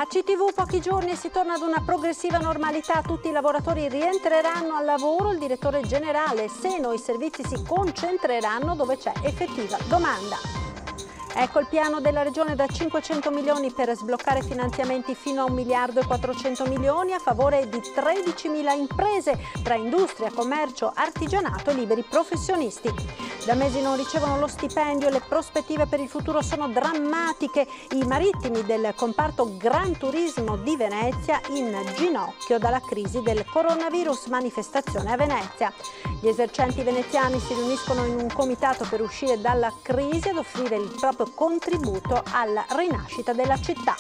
A CTV pochi giorni e si torna ad una progressiva normalità. Tutti i lavoratori rientreranno al lavoro. Il direttore generale Seno: i servizi si concentreranno dove c'è effettiva domanda. Ecco il piano della Regione da 500 milioni per sbloccare finanziamenti fino a 1 miliardo e 400 milioni a favore di 13.000 imprese tra industria, commercio, artigianato e liberi professionisti. Da mesi non ricevono lo stipendio, le prospettive per il futuro sono drammatiche. I marittimi del comparto Gran Turismo di Venezia in ginocchio dalla crisi del coronavirus. Manifestazione a Venezia. Gli esercenti veneziani si riuniscono in un comitato per uscire dalla crisi ed offrire il proprio contributo alla rinascita della città.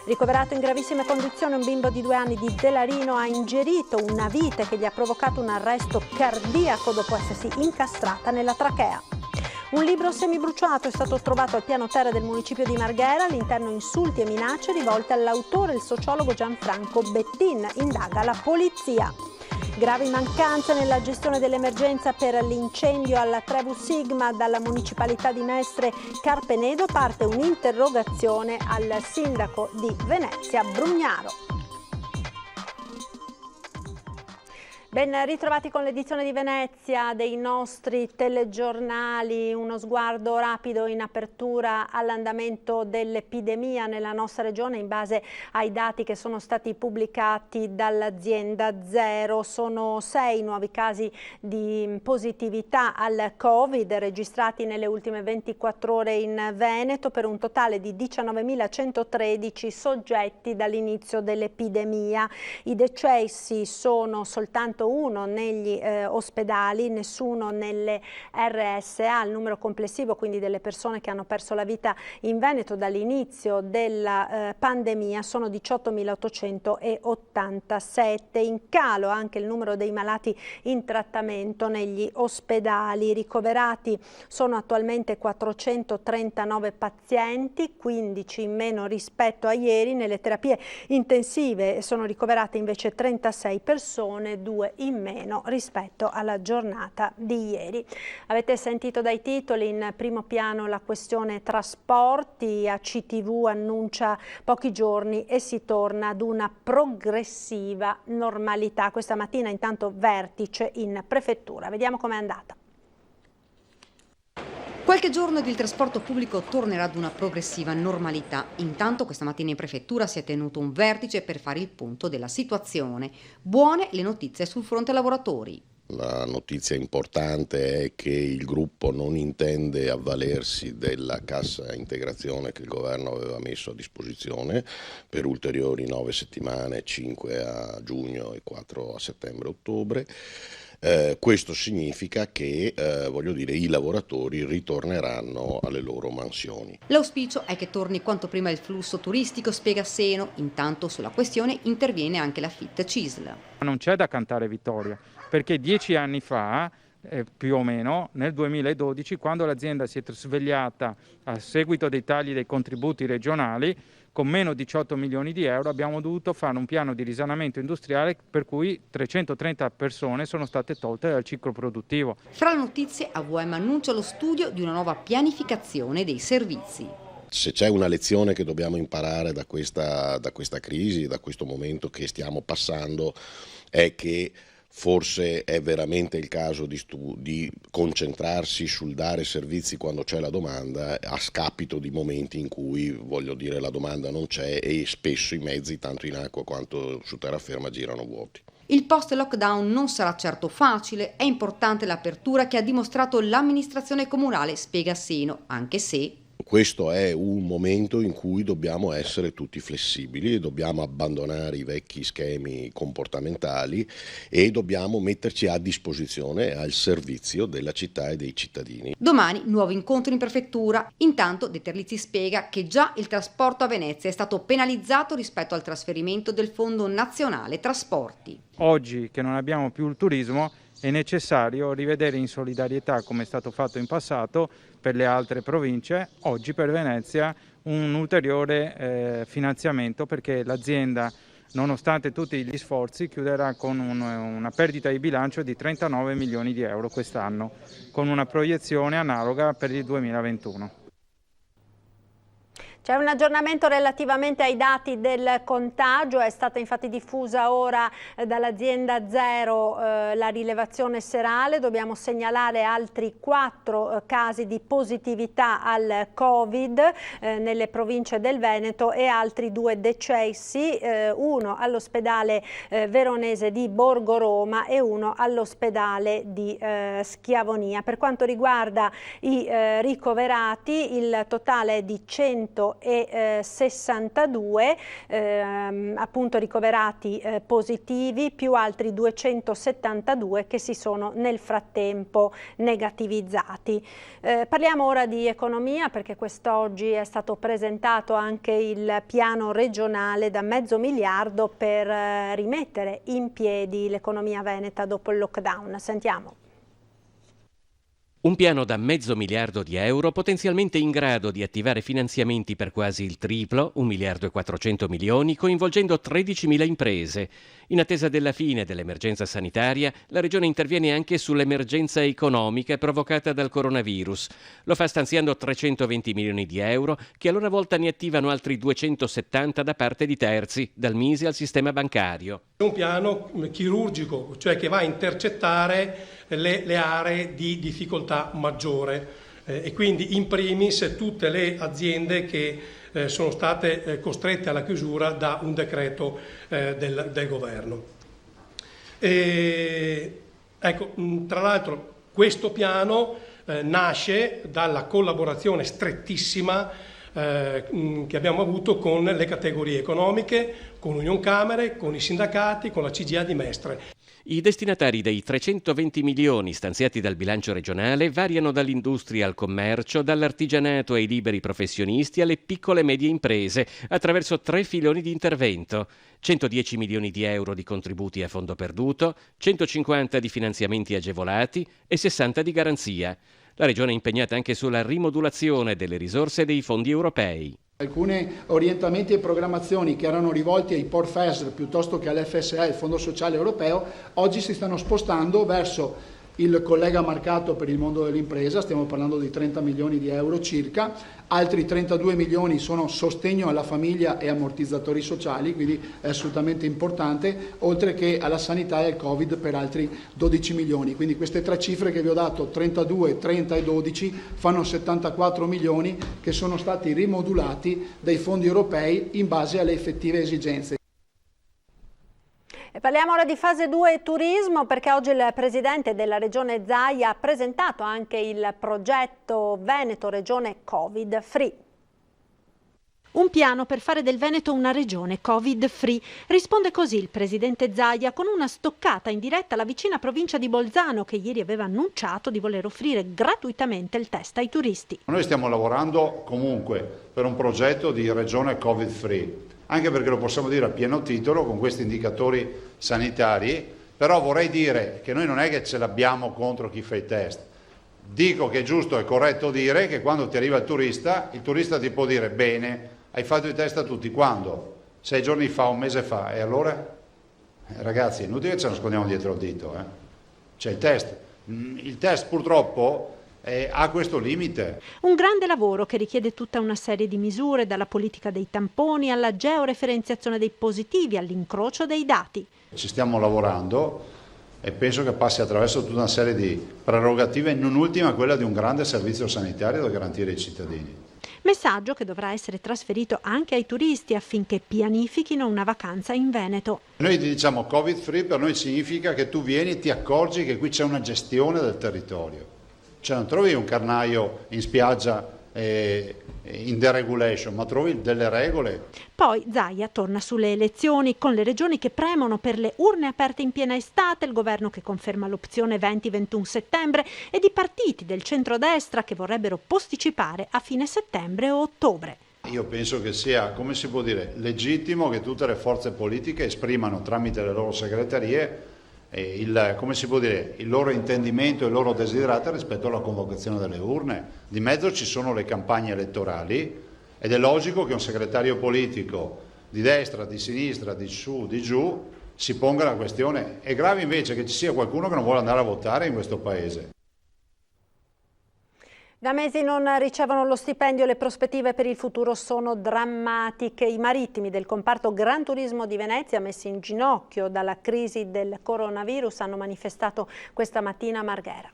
Ricoverato in gravissime condizioni, un bimbo di 2 anni di Delarino ha ingerito una vite che gli ha provocato un arresto cardiaco dopo essersi incastrata nella trachea. Un libro semibruciato è stato trovato al piano terra del municipio di Marghera, all'interno insulti e minacce rivolte all'autore, il sociologo Gianfranco Bettin. Indaga la polizia. Gravi mancanze nella gestione dell'emergenza per l'incendio alla Trebu Sigma. Dalla municipalità di Mestre Carpenedo parte un'interrogazione al sindaco di Venezia Brugnaro. Ben ritrovati con l'edizione di Venezia dei nostri telegiornali. Uno sguardo rapido in apertura all'andamento dell'epidemia nella nostra regione in base ai dati che sono stati pubblicati dall'azienda Zero. Sono 6 nuovi casi di positività al Covid registrati nelle ultime 24 ore in Veneto, per un totale di 19.113 soggetti dall'inizio dell'epidemia. I decessi sono soltanto uno negli ospedali, nessuno nelle RSA. Il numero complessivo quindi delle persone che hanno perso la vita in Veneto dall'inizio della pandemia sono 18.887. In calo anche il numero dei malati in trattamento negli ospedali. Ricoverati sono attualmente 439 pazienti, 15 in meno rispetto a ieri. Nelle terapie intensive sono ricoverate invece 36 persone, 2 in meno rispetto alla giornata di ieri. Avete sentito dai titoli, in primo piano la questione trasporti. A CTV annuncia pochi giorni e si torna ad una progressiva normalità. Questa mattina intanto vertice in prefettura. Vediamo com'è andata. Qualche giorno ed il trasporto pubblico tornerà ad una progressiva normalità. Intanto questa mattina in prefettura si è tenuto un vertice per fare il punto della situazione. Buone le notizie sul fronte lavoratori. La notizia importante è che il gruppo non intende avvalersi della cassa integrazione che il governo aveva messo a disposizione per ulteriori 9 settimane, 5 a giugno e 4 a settembre-ottobre. Questo significa che i lavoratori ritorneranno alle loro mansioni. L'auspicio è che torni quanto prima il flusso turistico, spiega Seno. Intanto sulla questione interviene anche la FIT CISL. Non c'è da cantare vittoria, perché 10 anni fa, più o meno, nel 2012, quando l'azienda si è svegliata a seguito dei tagli dei contributi regionali, con meno 18 milioni di euro abbiamo dovuto fare un piano di risanamento industriale per cui 330 persone sono state tolte dal ciclo produttivo. Fra le notizie, AVM annuncia lo studio di una nuova pianificazione dei servizi. Se c'è una lezione che dobbiamo imparare da questa crisi, da questo momento che stiamo passando, è che forse è veramente il caso di concentrarsi sul dare servizi quando c'è la domanda, a scapito di momenti in cui, la domanda non c'è e spesso i mezzi, tanto in acqua quanto su terraferma, girano vuoti. Il post-lockdown non sarà certo facile, è importante l'apertura che ha dimostrato l'amministrazione comunale, spiega Seno, anche se Questo è un momento in cui dobbiamo essere tutti flessibili e dobbiamo abbandonare i vecchi schemi comportamentali e dobbiamo metterci a disposizione al servizio della città e dei cittadini. Domani nuovo incontro in prefettura. Intanto De Terlizzi spiega che già il trasporto a Venezia è stato penalizzato rispetto al trasferimento del Fondo Nazionale Trasporti. Oggi che non abbiamo più il turismo è necessario rivedere in solidarietà, come è stato fatto in passato per le altre province, oggi per Venezia un ulteriore finanziamento, perché l'azienda, nonostante tutti gli sforzi, chiuderà con una perdita di bilancio di 39 milioni di euro quest'anno, con una proiezione analoga per il 2021. C'è un aggiornamento relativamente ai dati del contagio, è stata infatti diffusa ora dall'azienda Zero la rilevazione serale, dobbiamo segnalare altri 4 casi di positività al Covid nelle province del Veneto e altri 2 decessi, uno all'ospedale veronese di Borgo Roma e uno all'ospedale di Schiavonia. Per quanto riguarda i ricoverati, il totale è di 162 appunto ricoverati positivi, più altri 272 che si sono nel frattempo negativizzati. Parliamo ora di economia, perché quest'oggi è stato presentato anche il piano regionale da $500 miliardi per rimettere in piedi l'economia veneta dopo il lockdown. Sentiamo. Un piano da $500 miliardi potenzialmente in grado di attivare finanziamenti per quasi il triplo, $1,4 miliardi, coinvolgendo 13.000 imprese. In attesa della fine dell'emergenza sanitaria, la Regione interviene anche sull'emergenza economica provocata dal coronavirus. Lo fa stanziando €320 milioni, che a loro volta ne attivano altri 270 da parte di terzi, dal MISE al sistema bancario. È un piano chirurgico, cioè che va a intercettare le aree di difficoltà maggiore e quindi in primis tutte le aziende che sono state costrette alla chiusura da un decreto del governo. Ecco, tra l'altro questo piano nasce dalla collaborazione strettissima che abbiamo avuto con le categorie economiche, con Unioncamere, con i sindacati, con la CGIA di Mestre. I destinatari dei 320 milioni stanziati dal bilancio regionale variano dall'industria al commercio, dall'artigianato ai liberi professionisti alle piccole e medie imprese, attraverso 3 filoni di intervento: €110 milioni di contributi a fondo perduto, 150 di finanziamenti agevolati e 60 di garanzia. La Regione è impegnata anche sulla rimodulazione delle risorse dei fondi europei. Alcuni orientamenti e programmazioni che erano rivolti ai POR-FESR piuttosto che all'FSE, il Fondo Sociale Europeo, oggi si stanno spostando verso il collega marcato per il mondo dell'impresa, stiamo parlando di €30 milioni circa, altri 32 milioni sono sostegno alla famiglia e ammortizzatori sociali, quindi è assolutamente importante, oltre che alla sanità e al Covid per altri 12 milioni. Quindi queste 3 cifre che vi ho dato, 32, 30 e 12, fanno 74 milioni che sono stati rimodulati dai fondi europei in base alle effettive esigenze. Parliamo ora di fase 2 turismo, perché oggi il presidente della regione Zaia ha presentato anche il progetto Veneto Regione Covid Free. Un piano per fare del Veneto una regione Covid free. Risponde così il presidente Zaia con una stoccata in diretta alla vicina provincia di Bolzano, che ieri aveva annunciato di voler offrire gratuitamente il test ai turisti. Noi stiamo lavorando comunque per un progetto di regione Covid free, anche perché lo possiamo dire a pieno titolo con questi indicatori sanitari, però vorrei dire che noi non è che ce l'abbiamo contro chi fa i test. Dico che è giusto e corretto dire che quando ti arriva il turista ti può dire: bene, hai fatto i test a tutti, quando? 6 giorni fa, un mese fa, e allora? Ragazzi, è inutile che ce lo nascondiamo dietro il dito. C'è il test. Il test purtroppo ha questo limite. Un grande lavoro che richiede tutta una serie di misure, dalla politica dei tamponi alla georeferenziazione dei positivi, all'incrocio dei dati. Ci stiamo lavorando e penso che passi attraverso tutta una serie di prerogative, non ultima quella di un grande servizio sanitario da garantire ai cittadini. Messaggio che dovrà essere trasferito anche ai turisti affinché pianifichino una vacanza in Veneto. Noi diciamo Covid free, per noi significa che tu vieni e ti accorgi che qui c'è una gestione del territorio. Cioè non trovi un carnaio in spiaggia in deregulation, ma trovi delle regole. Poi Zaia torna sulle elezioni, con le regioni che premono per le urne aperte in piena estate, il governo che conferma l'opzione 20-21 settembre ed i partiti del centrodestra che vorrebbero posticipare a fine settembre o ottobre. Io penso che sia, come si può dire, legittimo che tutte le forze politiche esprimano tramite le loro segreterie il loro intendimento e il loro desiderato rispetto alla convocazione delle urne. Di mezzo ci sono le campagne elettorali ed è logico che un segretario politico di destra, di sinistra, di su, di giù si ponga la questione. È grave invece che ci sia qualcuno che non vuole andare a votare in questo paese. Da mesi non ricevono lo stipendio, le prospettive per il futuro sono drammatiche. I marittimi del comparto Gran Turismo di Venezia, messi in ginocchio dalla crisi del coronavirus, hanno manifestato questa mattina a Marghera.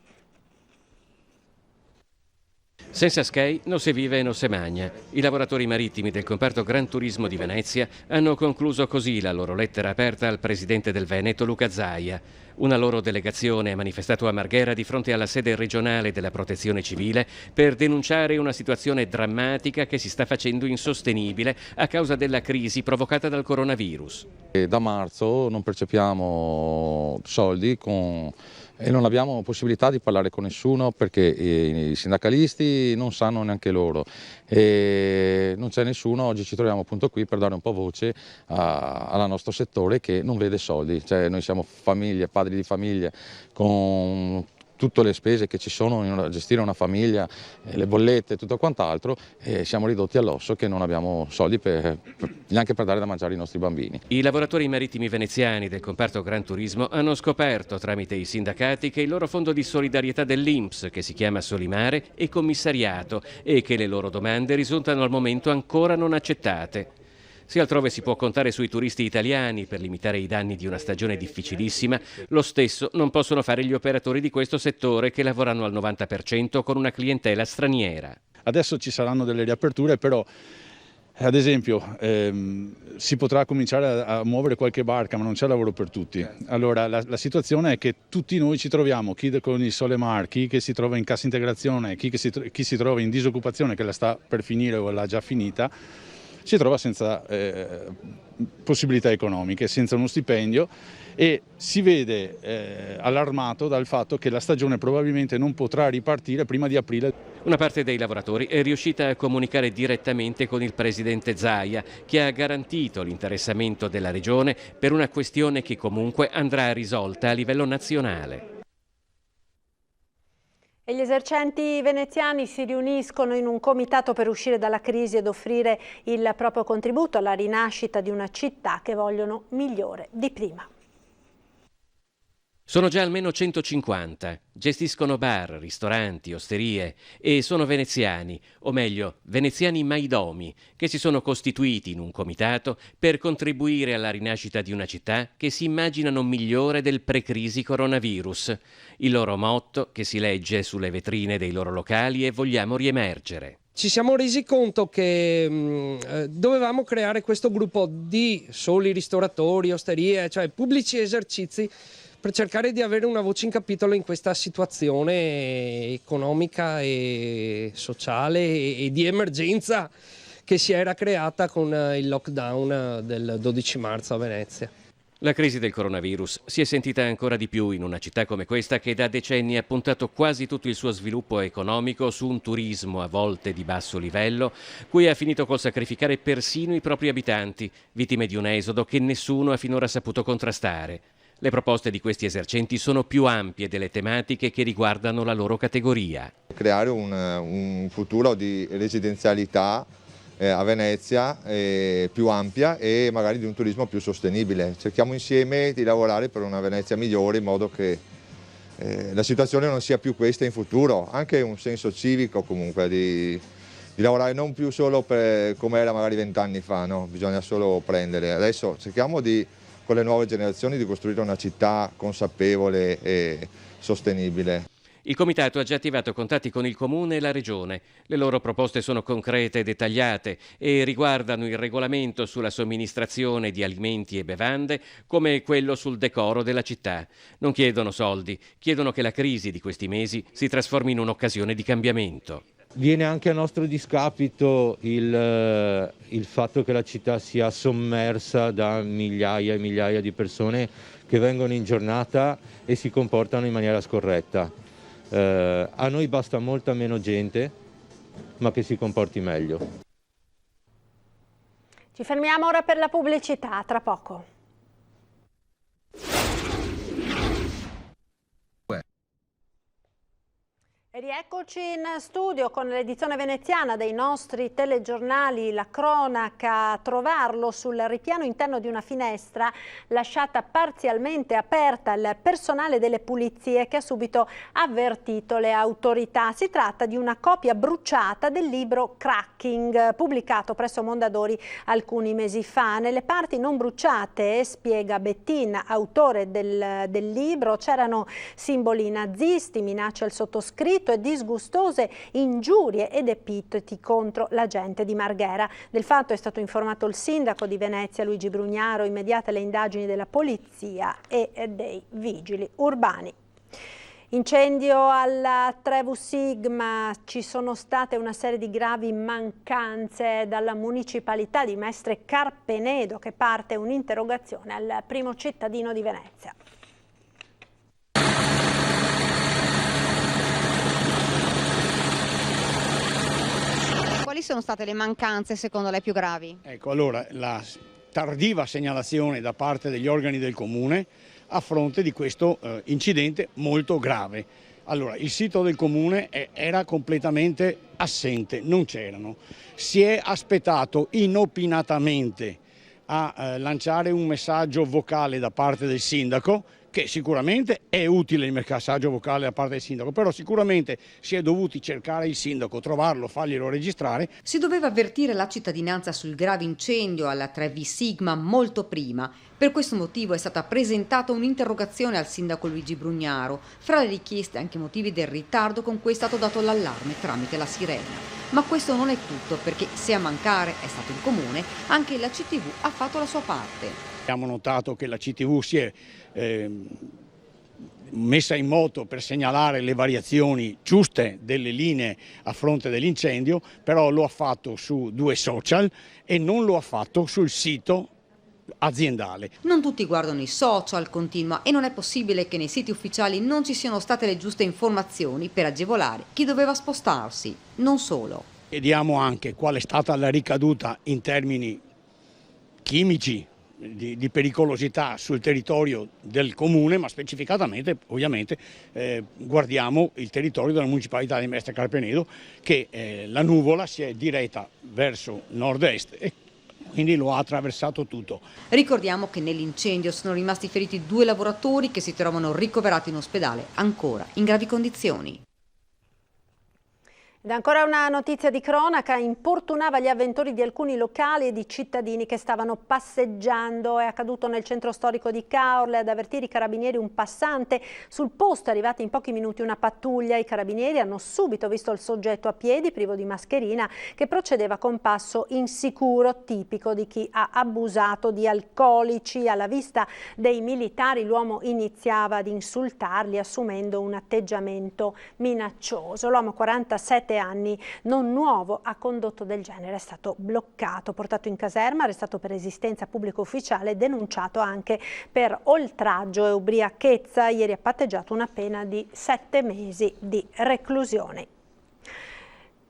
Senza Sky non si vive e non si magna. I lavoratori marittimi del comparto Gran Turismo di Venezia hanno concluso così la loro lettera aperta al presidente del Veneto, Luca Zaia. Una loro delegazione ha manifestato a Marghera di fronte alla sede regionale della Protezione Civile per denunciare una situazione drammatica che si sta facendo insostenibile a causa della crisi provocata dal coronavirus. Da marzo non percepiamo soldi e non abbiamo possibilità di parlare con nessuno perché i sindacalisti non sanno neanche loro e non c'è nessuno. Oggi ci troviamo appunto qui per dare un po' voce al nostro settore che non vede soldi, cioè noi siamo famiglie, padri di famiglie con tutte le spese che ci sono a gestire una famiglia, le bollette e tutto quant'altro, e siamo ridotti all'osso che non abbiamo soldi neanche per dare da mangiare ai nostri bambini. I lavoratori marittimi veneziani del comparto Gran Turismo hanno scoperto tramite i sindacati che il loro fondo di solidarietà dell'INPS, che si chiama Solimare, è commissariato e che le loro domande risultano al momento ancora non accettate. Se altrove si può contare sui turisti italiani per limitare i danni di una stagione difficilissima, lo stesso non possono fare gli operatori di questo settore che lavorano al 90% con una clientela straniera. Adesso ci saranno delle riaperture, però ad esempio si potrà cominciare a muovere qualche barca, ma non c'è lavoro per tutti. Allora la situazione è che tutti noi ci troviamo, chi con il Solimare, chi che si trova in cassa integrazione, chi si trova in disoccupazione che la sta per finire o l'ha già finita, si trova senza possibilità economiche, senza uno stipendio e si vede allarmato dal fatto che la stagione probabilmente non potrà ripartire prima di aprile. Una parte dei lavoratori è riuscita a comunicare direttamente con il presidente Zaia, che ha garantito l'interessamento della regione per una questione che comunque andrà risolta a livello nazionale. E gli esercenti veneziani si riuniscono in un comitato per uscire dalla crisi ed offrire il proprio contributo alla rinascita di una città che vogliono migliore di prima. Sono già almeno 150, gestiscono bar, ristoranti, osterie e sono veneziani, o meglio, veneziani maidomi, che si sono costituiti in un comitato per contribuire alla rinascita di una città che si immaginano migliore del pre-crisi coronavirus. Il loro motto, che si legge sulle vetrine dei loro locali, è "Vogliamo riemergere". Ci siamo resi conto che dovevamo creare questo gruppo di soli ristoratori, osterie, cioè pubblici esercizi, per cercare di avere una voce in capitolo in questa situazione economica e sociale e di emergenza che si era creata con il lockdown del 12 marzo a Venezia. La crisi del coronavirus si è sentita ancora di più in una città come questa che da decenni ha puntato quasi tutto il suo sviluppo economico su un turismo a volte di basso livello, cui ha finito col sacrificare persino i propri abitanti, vittime di un esodo che nessuno ha finora saputo contrastare. Le proposte di questi esercenti sono più ampie delle tematiche che riguardano la loro categoria. Creare un futuro di residenzialità a Venezia più ampia e magari di un turismo più sostenibile. Cerchiamo insieme di lavorare per una Venezia migliore in modo che la situazione non sia più questa in futuro, anche un senso civico comunque di lavorare non più solo come era magari 20 anni fa, no? Bisogna solo prendere. Adesso cerchiamo con le nuove generazioni di costruire una città consapevole e sostenibile. Il comitato ha già attivato contatti con il comune e la regione. Le loro proposte sono concrete e dettagliate e riguardano il regolamento sulla somministrazione di alimenti e bevande come quello sul decoro della città. Non chiedono soldi, chiedono che la crisi di questi mesi si trasformi in un'occasione di cambiamento. Viene anche a nostro discapito il fatto che la città sia sommersa da migliaia e migliaia di persone che vengono in giornata e si comportano in maniera scorretta. A noi basta molta meno gente, ma che si comporti meglio. Ci fermiamo ora per la pubblicità, tra poco. E rieccoci in studio con l'edizione veneziana dei nostri telegiornali, la cronaca, a trovarlo sul ripiano interno di una finestra lasciata parzialmente aperta al personale delle pulizie che ha subito avvertito le autorità. Si tratta di una copia bruciata del libro Cracking, pubblicato presso Mondadori alcuni mesi fa. Nelle parti non bruciate, spiega Bettin, autore del libro, c'erano simboli nazisti, minacce al sottoscritto e disgustose ingiurie ed epiteti contro la gente di Marghera. Del fatto è stato informato il sindaco di Venezia Luigi Brugnaro, immediate le indagini della polizia e dei vigili urbani. Incendio alla Trevu Sigma, ci sono state una serie di gravi mancanze dalla municipalità di Mestre Carpenedo, che parte un'interrogazione al primo cittadino di Venezia. Quali sono state le mancanze secondo lei più gravi? Ecco, allora la tardiva segnalazione da parte degli organi del comune a fronte di questo incidente molto grave. Allora, il sito del comune era completamente assente, non c'erano. Si è aspettato inopinatamente a lanciare un messaggio vocale da parte del sindaco, che sicuramente è utile il messaggio vocale da parte del sindaco, però sicuramente si è dovuti cercare il sindaco, trovarlo, farglielo registrare. Si doveva avvertire la cittadinanza sul grave incendio alla Trevi Sigma molto prima. Per questo motivo è stata presentata un'interrogazione al sindaco Luigi Brugnaro. Fra le richieste anche motivi del ritardo con cui è stato dato l'allarme tramite la sirena. Ma questo non è tutto, perché se a mancare è stato il comune, anche la CTV ha fatto la sua parte. Abbiamo notato che la CTV si è messa in moto per segnalare le variazioni giuste delle linee a fronte dell'incendio, però lo ha fatto su 2 social e non lo ha fatto sul sito aziendale. Non tutti guardano i social, continua, e non è possibile che nei siti ufficiali non ci siano state le giuste informazioni per agevolare chi doveva spostarsi. Non solo. Chiediamo anche qual è stata la ricaduta in termini chimici, di pericolosità sul territorio del comune, ma specificatamente ovviamente guardiamo il territorio della municipalità di Mestre Carpenedo, che la nuvola si è diretta verso nord-est e quindi lo ha attraversato tutto. Ricordiamo che nell'incendio sono rimasti feriti 2 lavoratori che si trovano ricoverati in ospedale, ancora in gravi condizioni. Ed ancora una notizia di cronaca, importunava gli avventori di alcuni locali e di cittadini che stavano passeggiando. È accaduto nel centro storico di Caorle. Ad avvertire i carabinieri un passante. Sul posto è arrivata in pochi minuti una pattuglia. I carabinieri hanno subito visto il soggetto a piedi, privo di mascherina, che procedeva con passo insicuro, tipico di chi ha abusato di alcolici. Alla vista dei militari l'uomo iniziava ad insultarli, assumendo un atteggiamento minaccioso. L'uomo, 47 anni, non nuovo, a condotto del genere, è stato bloccato, portato in caserma, arrestato per resistenza pubblico ufficiale, denunciato anche per oltraggio e ubriachezza. Ieri ha patteggiato una pena di 7 mesi di reclusione.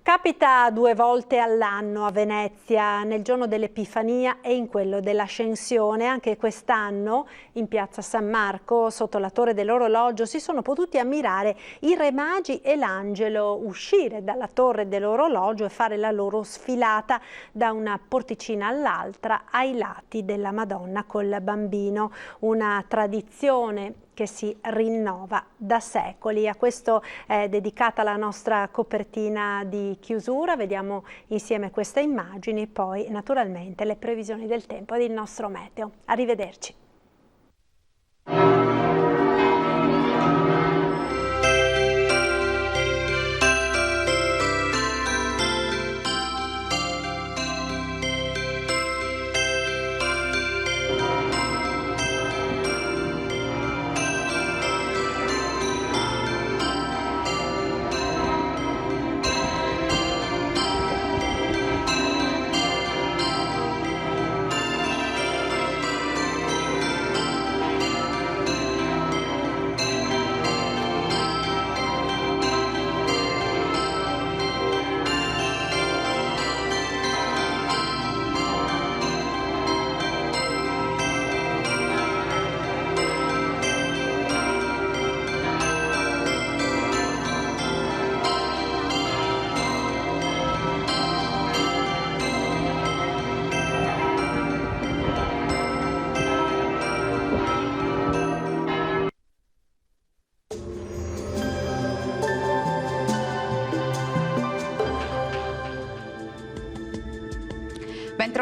Capita 2 volte all'anno a Venezia, nel giorno dell'Epifania e in quello dell'Ascensione. Anche quest'anno in piazza San Marco, sotto la torre dell'orologio, si sono potuti ammirare i Re Magi e l'Angelo uscire dalla torre dell'orologio e fare la loro sfilata da una porticina all'altra ai lati della Madonna col Bambino, una tradizione che si rinnova da secoli. A questo è dedicata la nostra copertina di chiusura. Vediamo insieme queste immagini, poi naturalmente le previsioni del tempo ed il nostro meteo. Arrivederci.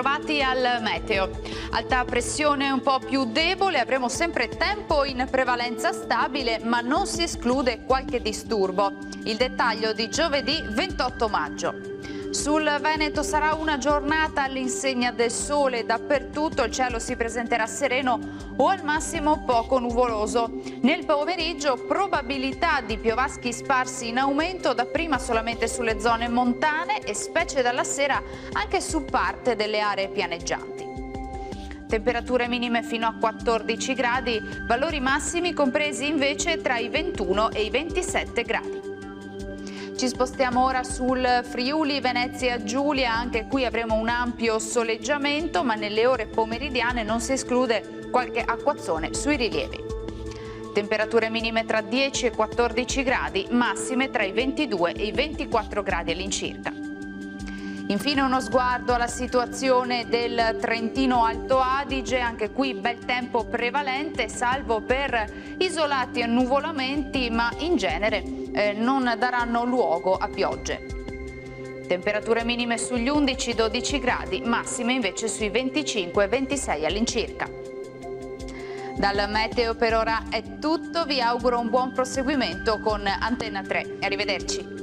bentrovati al meteo. Alta pressione un po' più debole, avremo sempre tempo in prevalenza stabile, ma non si esclude qualche disturbo. Il dettaglio di giovedì 28 maggio. Sul Veneto sarà una giornata all'insegna del sole, dappertutto il cielo si presenterà sereno o al massimo poco nuvoloso. Nel pomeriggio probabilità di piovaschi sparsi in aumento, dapprima solamente sulle zone montane e specie dalla sera anche su parte delle aree pianeggianti. Temperature minime fino a 14 gradi, valori massimi compresi invece tra i 21 e i 27 gradi. Ci spostiamo ora sul Friuli Venezia Giulia, anche qui avremo un ampio soleggiamento, ma nelle ore pomeridiane non si esclude qualche acquazzone sui rilievi. Temperature minime tra 10 e 14 gradi, massime tra i 22 e i 24 gradi all'incirca. Infine uno sguardo alla situazione del Trentino Alto Adige, anche qui bel tempo prevalente, salvo per isolati annuvolamenti, ma in genere non daranno luogo a piogge. Temperature minime sugli 11-12 gradi, massime invece sui 25-26 all'incirca. Dal meteo per ora è tutto, vi auguro un buon proseguimento con Antenna 3. Arrivederci.